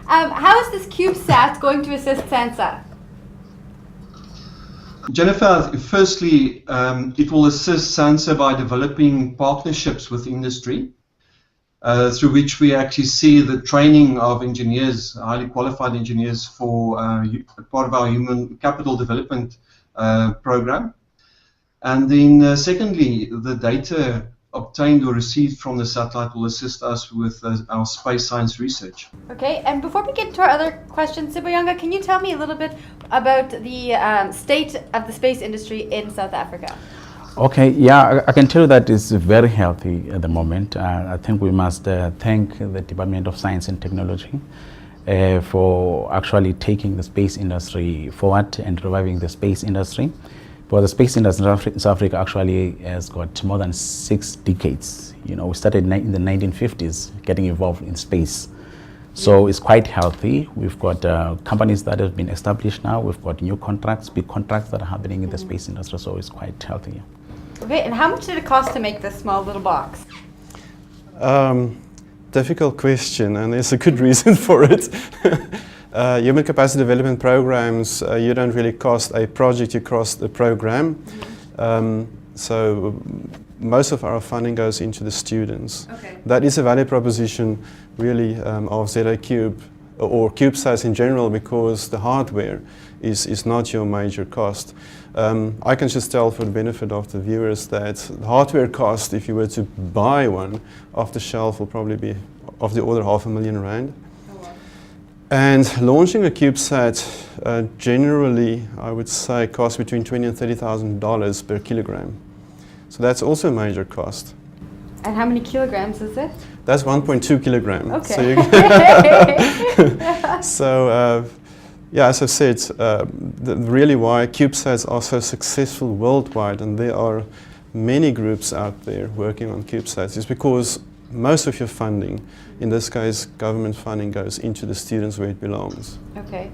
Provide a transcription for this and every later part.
How is this CubeSat going to assist SANSA? Jennifer, firstly, it will assist SANSA by developing partnerships with industry, through which we actually see the training of engineers, highly qualified engineers, for part of our human capital development program. And then secondly, the data obtained or received from the satellite will assist us with our space science research. Okay, and before we get to our other questions, Sibayonga, can you tell me a little bit about the state of the space industry in South Africa? Okay, yeah, I can tell you that it's very healthy at the moment. I think we must thank the Department of Science and Technology for actually taking the space industry forward and reviving the space industry. But the space industry in South Africa actually has got more than 6 decades. You know, we started in the 1950s getting involved in space. So it's quite healthy. We've got companies that have been established now. We've got new contracts, big contracts that are happening in the space industry. So it's quite healthy. Okay, and how much did it cost to make this small little box? Difficult question, and there's a good reason for it. Human capacity development programs, you don't really cost a project, you cost a program. So most of our funding goes into the students. Okay. That is a value proposition really of ZA Cube or CubeSats in general, because the hardware is not your major cost. I can just tell for the benefit of the viewers that the hardware cost, if you were to buy one off the shelf, will probably be of the order of R500,000. And launching a CubeSat generally, I would say, costs between $20,000 and $30,000 per kilogram. So that's also a major cost. And how many kilograms is it? That's 1.2 kilograms. Okay. So, yeah, as I said, really why CubeSats are so successful worldwide, and there are many groups out there working on CubeSats, is because most of your funding, in this case government funding, goes into the students where it belongs. Okay,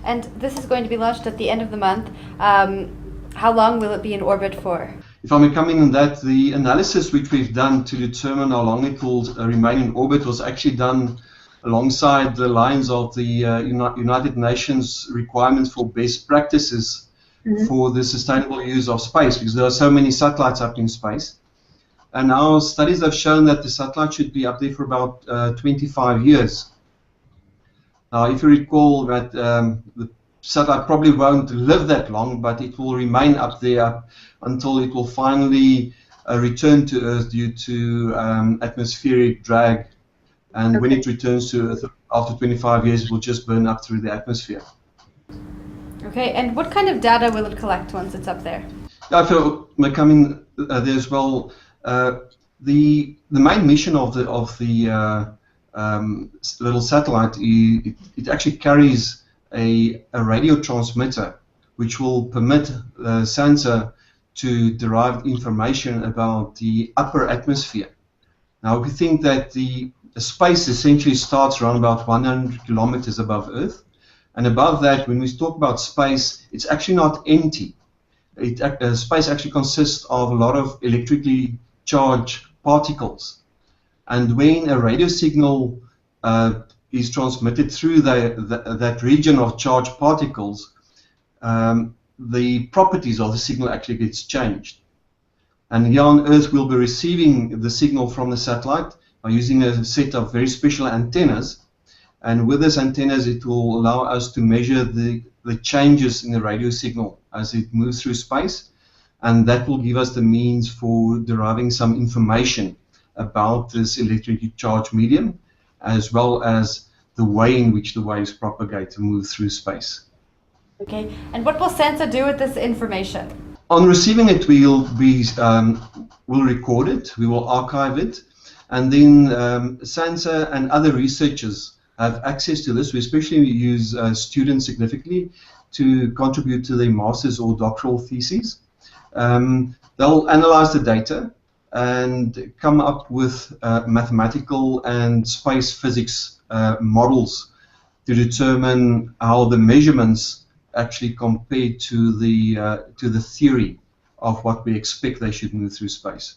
and this is going to be launched at the end of the month. How long will it be in orbit for? If I may come in on that, the analysis which we've done to determine how long it will remain in orbit was actually done alongside the lines of the United Nations requirements for best practices for the sustainable use of space, because there are so many satellites up in space. And our studies have shown that the satellite should be up there for about 25 years. Now, if you recall that the satellite probably won't live that long, but it will remain up there until it will finally return to Earth due to atmospheric drag. And when it returns to Earth after 25 years, it will just burn up through the atmosphere. Okay, and what kind of data will it collect once it's up there? Yeah, if I may come in there as well. The main mission of the little satellite, it actually carries a radio transmitter which will permit SANSA to derive information about the upper atmosphere. Now, we think that the space essentially starts around about 100 kilometers above Earth, and above that, when we talk about space, it's actually not empty. Space actually consists of a lot of electrically charged particles, and when a radio signal is transmitted through that region of charged particles, the properties of the signal actually gets changed. And here on Earth, we'll be receiving the signal from the satellite by using a set of very special antennas, and with these antennas, it will allow us to measure the changes in the radio signal as it moves through space. And that will give us the means for deriving some information about this electrically charged medium, as well as the way in which the waves propagate and move through space. Okay, and what will SANSA do with this information? On receiving it, we'll record it, we will archive it, and then SANSA and other researchers have access to this. We especially use students significantly to contribute to their master's or doctoral theses. They'll analyze the data and come up with mathematical and space physics models to determine how the measurements actually compare to the theory of what we expect they should move through space.